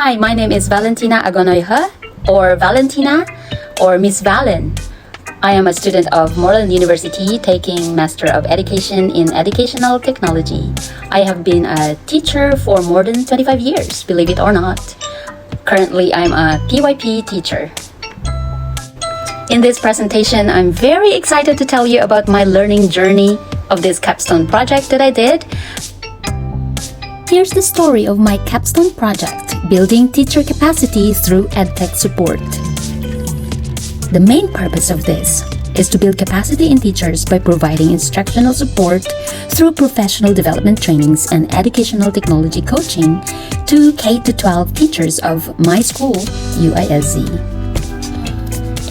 Hi, my name is Valentina Agonoyha, or Valentina, or Miss Valen. I am a student of Moreland University taking Master of Education in Educational Technology. I have been a teacher for more than 25 years, believe it or not. Currently, I'm a PYP teacher. In this presentation, I'm very excited to tell you about my learning journey of this Capstone project that I did. Here's the story of my Capstone project, building teacher capacity through EdTech support. The main purpose of this is to build capacity in teachers by providing instructional support through professional development trainings and educational technology coaching to K-12 teachers of my school, UISZ.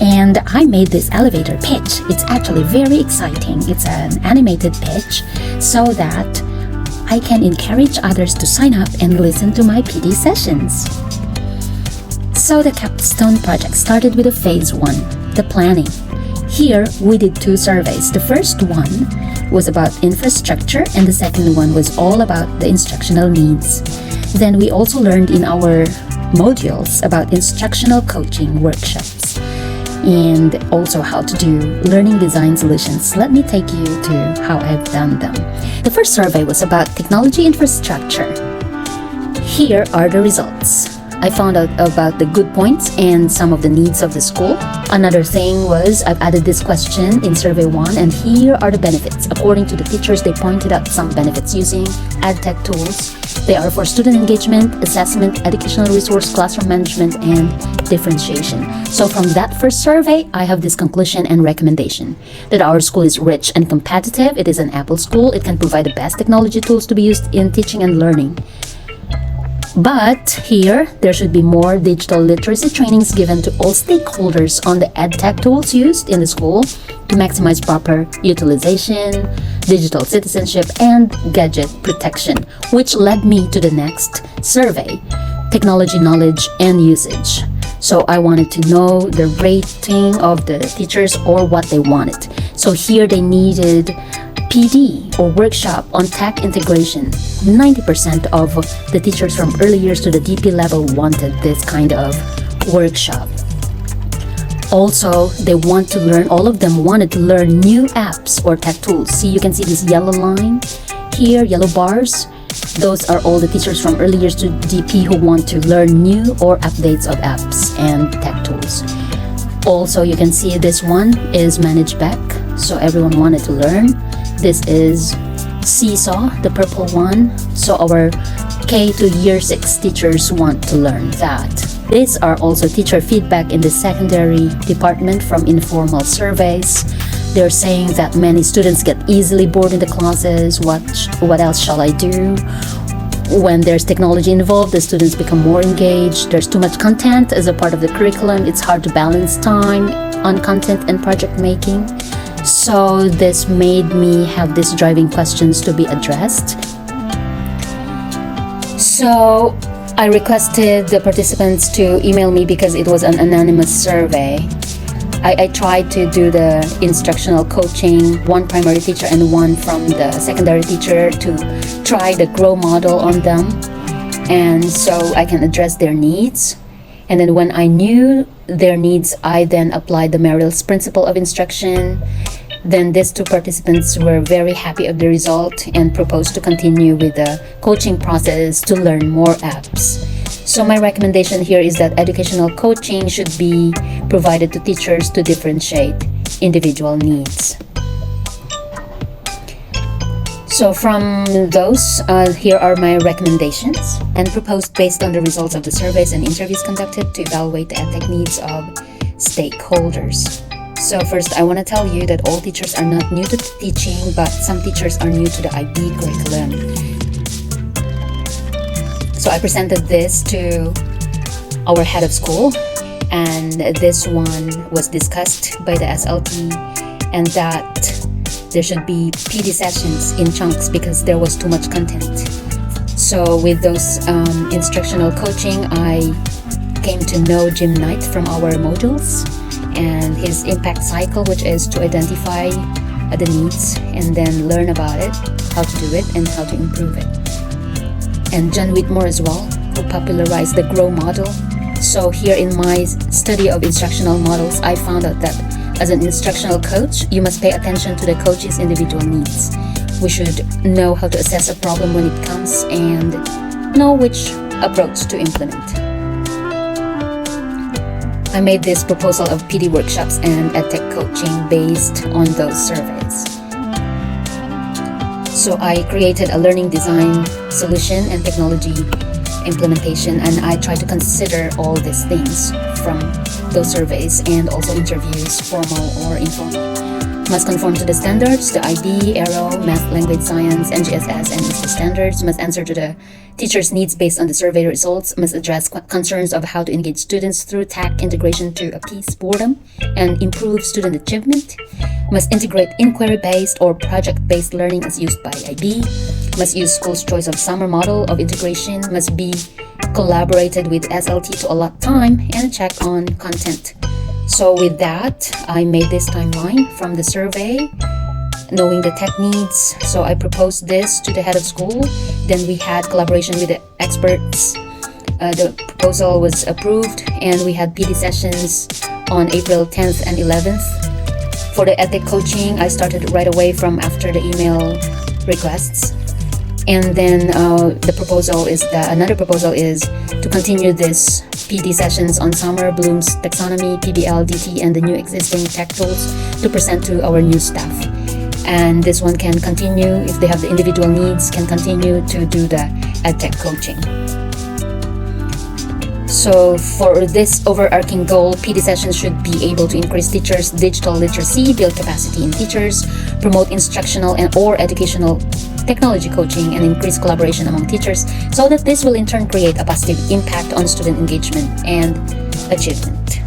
And I made this elevator pitch. It's actually very exciting. It's an animated pitch so that I can encourage others to sign up and listen to my PD sessions. So the Capstone project started with a phase 1, the planning. Here, we did 2 surveys. The first one was about infrastructure and the second one was all about the instructional needs. Then we also learned in our modules about instructional coaching workshops and also how to do learning design solutions. Let me take you to how I've done them. The first survey was about technology infrastructure. Here are the results. I found out about the good points and some of the needs of the school. Another thing was I've added this question in survey 1 and here are the benefits. According to the teachers, they pointed out some benefits using EdTech tools. They are for student engagement, assessment, educational resource, classroom management, and differentiation. So from that first survey, I have this conclusion and recommendation that our school is rich and competitive. It is an Apple school. It can provide the best technology tools to be used in teaching and learning. But here, there should be more digital literacy trainings given to all stakeholders on the EdTech tools used in the school to maximize proper utilization, digital citizenship, and gadget protection, which led me to the next survey, technology knowledge and usage. So I wanted to know the rating of the teachers or what they wanted. So here they needed PD or workshop on tech integration. 90% of the teachers from early years to the DP level wanted this kind of workshop. Also, they want to learn, all of them wanted to learn new apps or tech tools. See, you can see this yellow line here, yellow bars. Those are all the teachers from early years to DP who want to learn new or updates of apps and tech tools. Also, you can see this one is managed back, so everyone wanted to learn. This is Seesaw, the purple one. So our K to year 6 teachers want to learn that. These are also teacher feedback in the secondary department from informal surveys. They're saying that many students get easily bored in the classes. What else shall I do? When there's technology involved, the students become more engaged. There's too much content as a part of the curriculum. It's hard to balance time on content and project making. So this made me have these driving questions to be addressed. So I requested the participants to email me because it was an anonymous survey. I tried to do the instructional coaching, one primary teacher and one from the secondary teacher, to try the GROW model on them, and so I can address their needs. And then when I knew their needs, I then applied the Merrill's principle of instruction. Then these 2 participants were very happy of the result and proposed to continue with the coaching process to learn more apps. So my recommendation here is that educational coaching should be provided to teachers to differentiate individual needs. So from those, here are my recommendations and proposed based on the results of the surveys and interviews conducted to evaluate the EdTech needs of stakeholders. So first, I want to tell you that all teachers are not new to teaching, but some teachers are new to the IB curriculum. So I presented this to our head of school, and this one was discussed by the SLT, and that there should be PD sessions in chunks because there was too much content. So with those instructional coaching, I came to know Jim Knight from our modules and his impact cycle, which is to identify the needs and then learn about it, how to do it, and how to improve it. And John Whitmore as well, who popularized the GROW model. So here in my study of instructional models, I found out that as an instructional coach, you must pay attention to the coach's individual needs. We should know how to assess a problem when it comes and know which approach to implement. I made this proposal of PD workshops and EdTech coaching based on those surveys. So I created a learning design solution and technology implementation, and I try to consider all these things from those surveys and also interviews, formal or informal. Must conform to the standards, the IB, Aero, Math, Language Science, NGSS, and ISO standards. Must answer to the teacher's needs based on the survey results. Must address concerns of how to engage students through TAC integration to appease boredom and improve student achievement. Must integrate inquiry-based or project-based learning as used by IB. Must use school's choice of summer model of integration. Must be collaborated with SLT to allot time and check on content. So with that, I made this timeline from the survey, knowing the tech needs. So I proposed this to the head of school. Then we had collaboration with the experts. The proposal was approved, and we had PD sessions on April 10th and 11th. For the EdTech coaching, I started right away from after the email requests. And then another proposal is to continue this PD sessions on summer, Bloom's taxonomy, PBL, DT, and the new existing tech tools to present to our new staff. And this one can continue, if they have the individual needs, can continue to do the EdTech coaching. So for this overarching goal, PD sessions should be able to increase teachers' digital literacy, build capacity in teachers, promote instructional and or educational technology coaching, and increase collaboration among teachers, so that this will in turn create a positive impact on student engagement and achievement.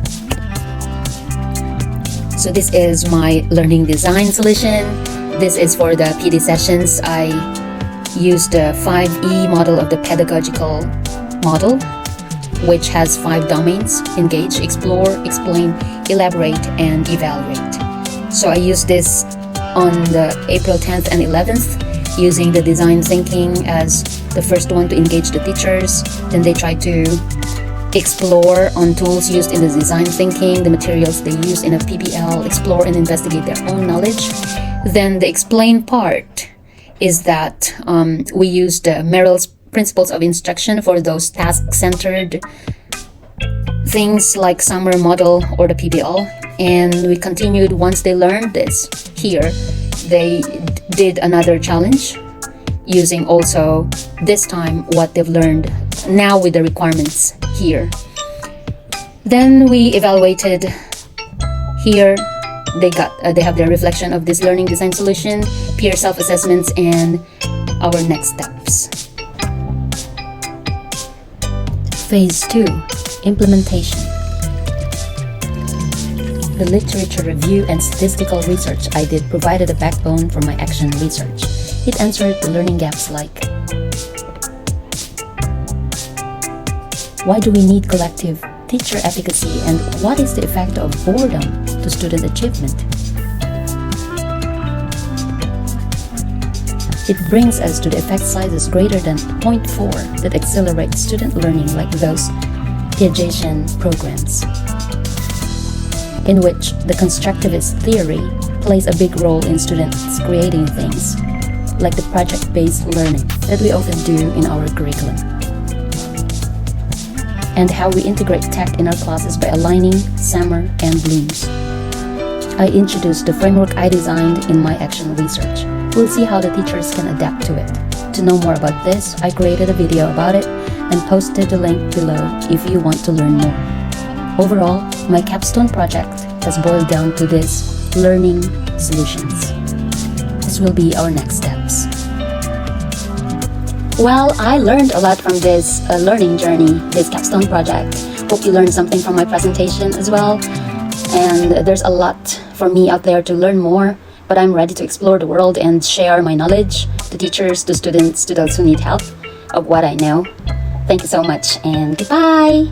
So this is my learning design solution. This is for the PD sessions. I used the 5E model of the pedagogical model, which has 5 domains: engage, explore, explain, elaborate, and evaluate. So I used this on the April 10th and 11th, using the design thinking as the first one to engage the teachers. Then they try to explore on tools used in the design thinking, the materials they use in a PBL, explore and investigate their own knowledge. Then the explain part is that we used Merrill's principles of instruction for those task-centered things like summer model or the PBL. And we continued once they learned this. Here, they did another challenge using also this time what they've learned now with the requirements here. Then we evaluated here. They have their reflection of this learning design solution, peer self-assessments, and our next steps. Phase 2, implementation. The literature review and statistical research I did provided a backbone for my action research. It answered the learning gaps like: why do we need collective teacher efficacy, and what is the effect of boredom to student achievement? It brings us to the effect sizes greater than 0.4 that accelerate student learning, like those Piagetian programs, in which the constructivist theory plays a big role in students creating things, like the project-based learning that we often do in our curriculum, and how we integrate tech in our classes by aligning Summer and Bloom's. I introduced the framework I designed in my action research. We'll see how the teachers can adapt to it. To know more about this, I created a video about it and posted the link below if you want to learn more. Overall, my Capstone project has boiled down to this: learning solutions. This will be our next steps. Well, I learned a lot from this learning journey, this Capstone project. Hope you learned something from my presentation as well. And there's a lot for me out there to learn more, but I'm ready to explore the world and share my knowledge to teachers, to students, to those who need help of what I know. Thank you so much, and goodbye!